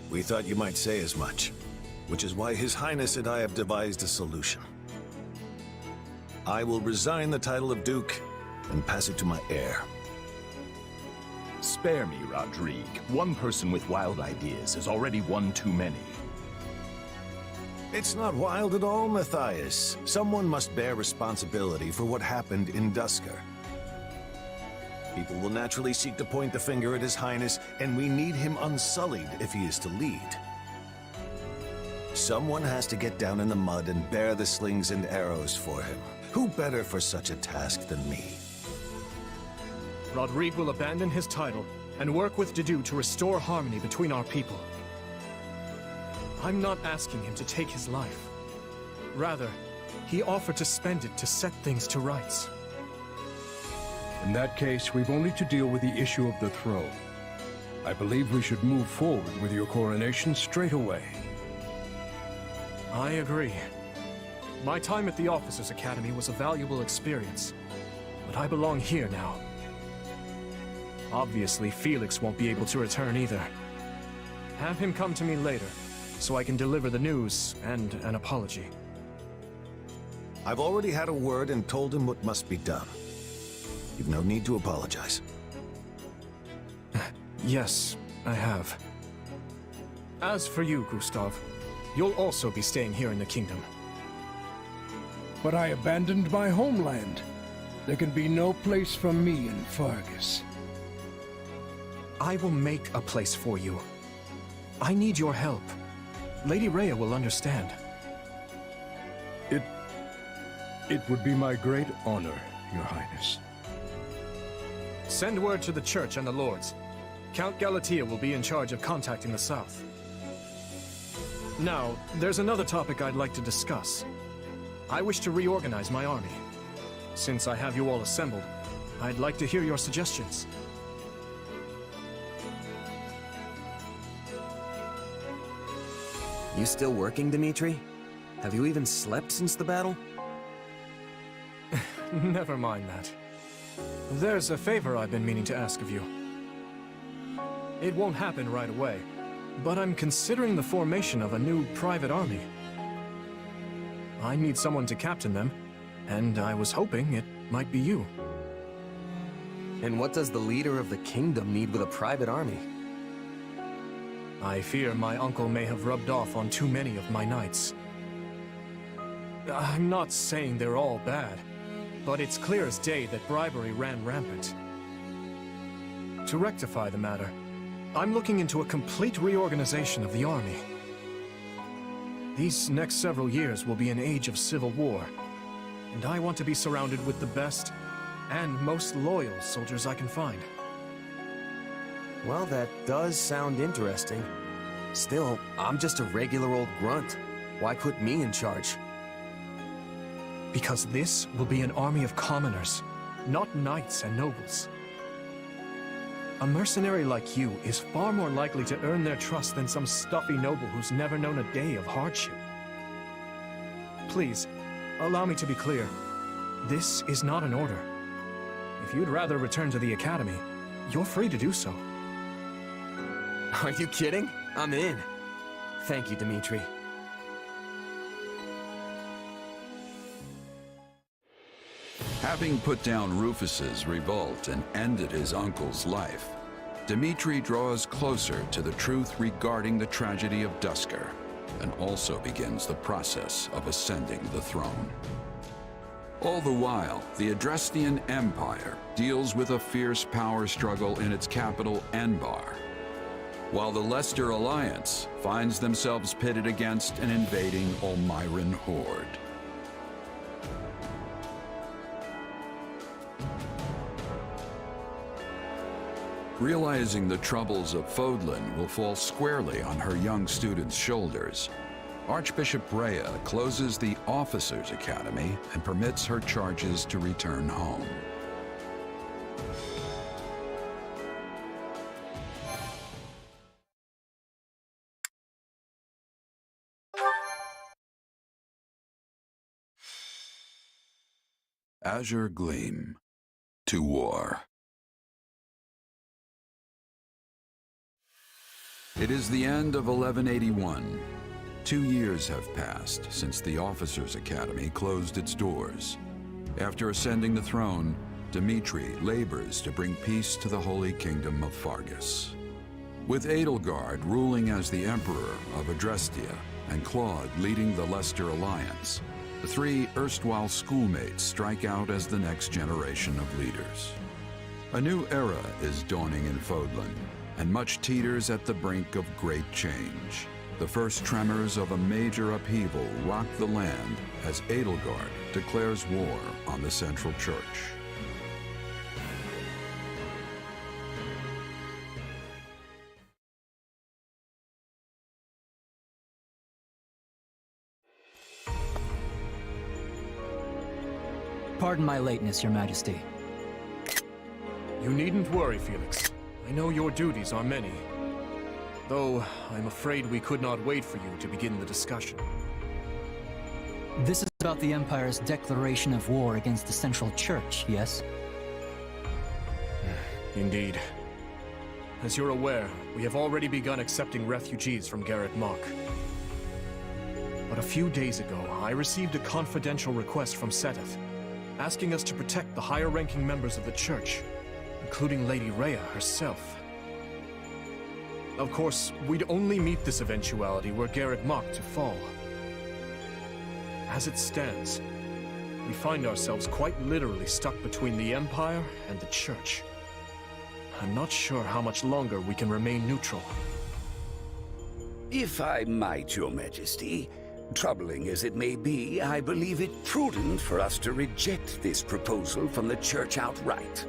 We thought you might say as much, which is why His Highness and I have devised a solution. I will resign the title of Duke and pass it to my heir. Spare me, Rodrigue. One person with wild ideas is already one too many. It's not wild at all, Matthias. Someone must bear responsibility for what happened in Dusker. People will naturally seek to point the finger at His Highness, and we need him unsullied if he is to lead. Someone has to get down in the mud and bear the slings and arrows for him. Who better for such a task than me? Rodrigue will abandon his title and work with Dedue to restore harmony between our people. I'm not asking him to take his life. Rather, he offered to spend it to set things to rights. In that case, we've only to deal with the issue of the throne. I believe we should move forward with your coronation straight away. I agree. My time at the Officers' Academy was a valuable experience, but I belong here now. Obviously, Felix won't be able to return either. Have him come to me later, so I can deliver the news and an apology. I've already had a word and told him what must be done. You've no need to apologize. Yes, I have. As for you, Gustav, you'll also be staying here in the kingdom. But I abandoned my homeland. There can be no place for me in Fargus. I will make a place for you. I need your help. Lady Rhea will understand. It would be my great honor, Your Highness. Send word to the Church and the Lords. Count Galatea will be in charge of contacting the South. Now, there's another topic I'd like to discuss. I wish to reorganize my army. Since I have you all assembled, I'd like to hear your suggestions. You still working, Dmitri? Have you even slept since the battle? Never mind that. There's a favor I've been meaning to ask of you. It won't happen right away, but I'm considering the formation of a new private army. I need someone to captain them, and I was hoping it might be you. And what does the leader of the kingdom need with a private army? I fear my uncle may have rubbed off on too many of my knights. I'm not saying they're all bad, but it's clear as day that bribery ran rampant. To rectify the matter, I'm looking into a complete reorganization of the army. These next several years will be an age of civil war, and I want to be surrounded with the best and most loyal soldiers I can find. Well, that does sound interesting. Still, I'm just a regular old grunt. Why put me in charge? Because this will be an army of commoners, not knights and nobles. A mercenary like you is far more likely to earn their trust than some stuffy noble who's never known a day of hardship. Please, allow me to be clear. This is not an order. If you'd rather return to the Academy, you're free to do so. Are you kidding? I'm in. Thank you, Dmitri. Having put down Rufus's revolt and ended his uncle's life, Dmitri draws closer to the truth regarding the tragedy of Duscur, and also begins the process of ascending the throne. All the while, the Adrestian Empire deals with a fierce power struggle in its capital, Enbar, while the Leicester Alliance finds themselves pitted against an invading Olmyran horde. Realizing the troubles of Fodlan will fall squarely on her young students' shoulders, Archbishop Rhea closes the Officers' Academy and permits her charges to return home. Azure Gleam. To war. It is the end of 1181. 2 years have passed since the Officers' Academy closed its doors. After ascending the throne, Dmitri labors to bring peace to the Holy Kingdom of Fargus. With Edelgard ruling as the Emperor of Adrestia and Claude leading the Leicester Alliance, the three erstwhile schoolmates strike out as the next generation of leaders. A new era is dawning in Fodlan, and much teeters at the brink of great change. The first tremors of a major upheaval rock the land as Edelgard declares war on the Central Church. Pardon my lateness, Your Majesty. You needn't worry, Felix. I know your duties are many. Though, I'm afraid we could not wait for you to begin the discussion. This is about the Empire's declaration of war against the Central Church, yes? Indeed. As you're aware, we have already begun accepting refugees from Garreg Mach. But a few days ago, I received a confidential request from Seteth, asking us to protect the higher-ranking members of the Church, including Lady Rhea herself. Of course, we'd only meet this eventuality were Garreg Mach to fall. As it stands, we find ourselves quite literally stuck between the Empire and the Church. I'm not sure how much longer we can remain neutral. If I might, Your Majesty, troubling as it may be, I believe it prudent for us to reject this proposal from the Church outright.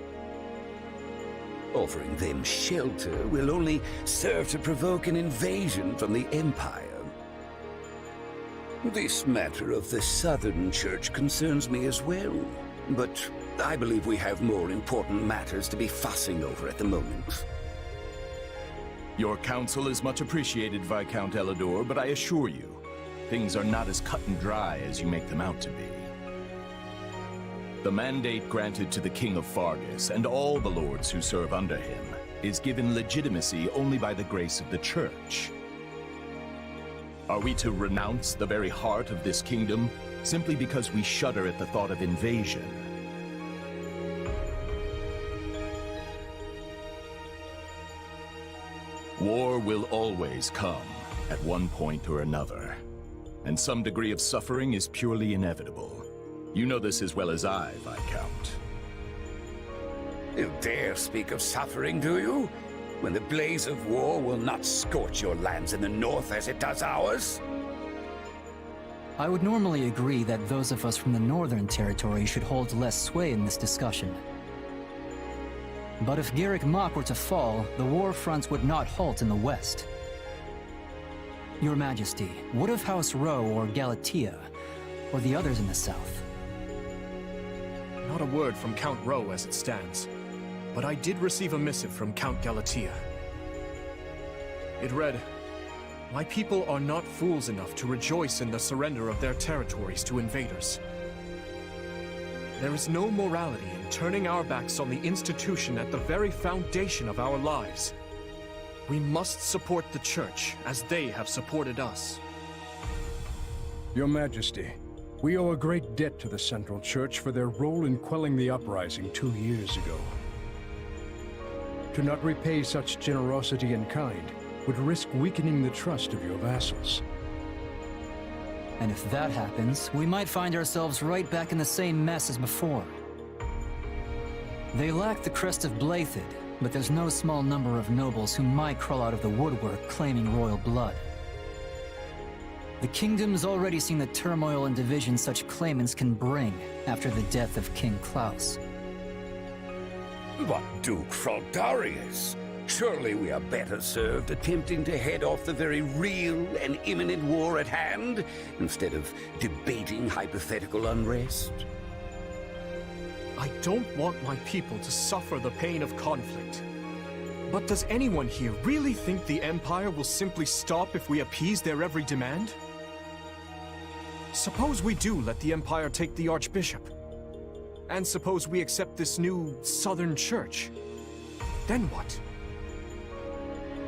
Offering them shelter will only serve to provoke an invasion from the Empire. This matter of the Southern Church concerns me as well, but I believe we have more important matters to be fussing over at the moment. Your counsel is much appreciated, Viscount Elidor, but I assure you, things are not as cut and dry as you make them out to be. The mandate granted to the King of Fargus and all the lords who serve under him is given legitimacy only by the grace of the Church. Are we to renounce the very heart of this kingdom simply because we shudder at the thought of invasion? War will always come at one point or another, and some degree of suffering is purely inevitable. You know this as well as I, Viscount. You dare speak of suffering, do you? When the blaze of war will not scorch your lands in the north as it does ours? I would normally agree that those of us from the Northern Territory should hold less sway in this discussion. But if Garreg Mach were to fall, the war fronts would not halt in the west. Your Majesty, what of House Rowe or Galatea, or the others in the south? Not a word from Count Rowe as it stands, but I did receive a missive from Count Galatea. It read, "My people are not fools enough to rejoice in the surrender of their territories to invaders. There is no morality in turning our backs on the institution at the very foundation of our lives. We must support the Church, as they have supported us. Your Majesty, we owe a great debt to the Central Church for their role in quelling the uprising 2 years ago. To not repay such generosity in kind would risk weakening the trust of your vassals. And if that happens, we might find ourselves right back in the same mess as before. They lack the crest of Blaidd, but there's no small number of nobles who might crawl out of the woodwork claiming royal blood. The kingdom's already seen the turmoil and division such claimants can bring after the death of King Klaus. But Duke Fraldarius, surely we are better served attempting to head off the very real and imminent war at hand, instead of debating hypothetical unrest. I don't want my people to suffer the pain of conflict. But does anyone here really think the Empire will simply stop if we appease their every demand? Suppose we do let the Empire take the Archbishop. And suppose we accept this new Southern Church. Then what?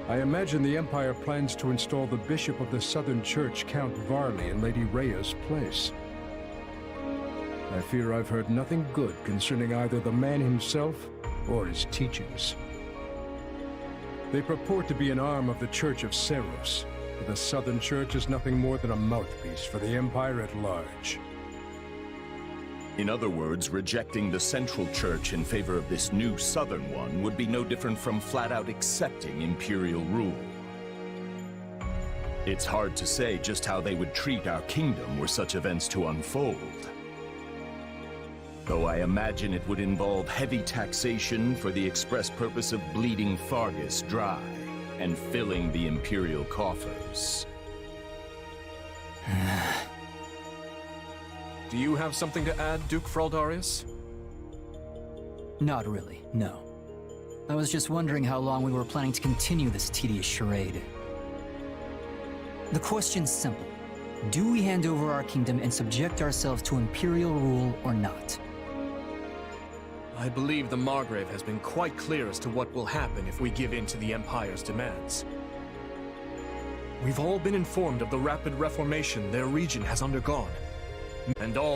I imagine the Empire plans to install the Bishop of the Southern Church, Count Varley, in Lady Rhea's place. I fear I've heard nothing good concerning either the man himself or his teachings. They purport to be an arm of the Church of Seros, but the Southern Church is nothing more than a mouthpiece for the Empire at large. In other words, rejecting the Central Church in favor of this new Southern one would be no different from flat-out accepting imperial rule. It's hard to say just how they would treat our kingdom were such events to unfold. Though I imagine it would involve heavy taxation for the express purpose of bleeding Fargus dry and filling the imperial coffers. Do you have something to add, Duke Fraldarius? Not really, no. I was just wondering how long we were planning to continue this tedious charade. The question's simple. Do we hand over our kingdom and subject ourselves to imperial rule or not? I believe the Margrave has been quite clear as to what will happen if we give in to the Empire's demands. We've all been informed of the rapid reformation their region has undergone, and all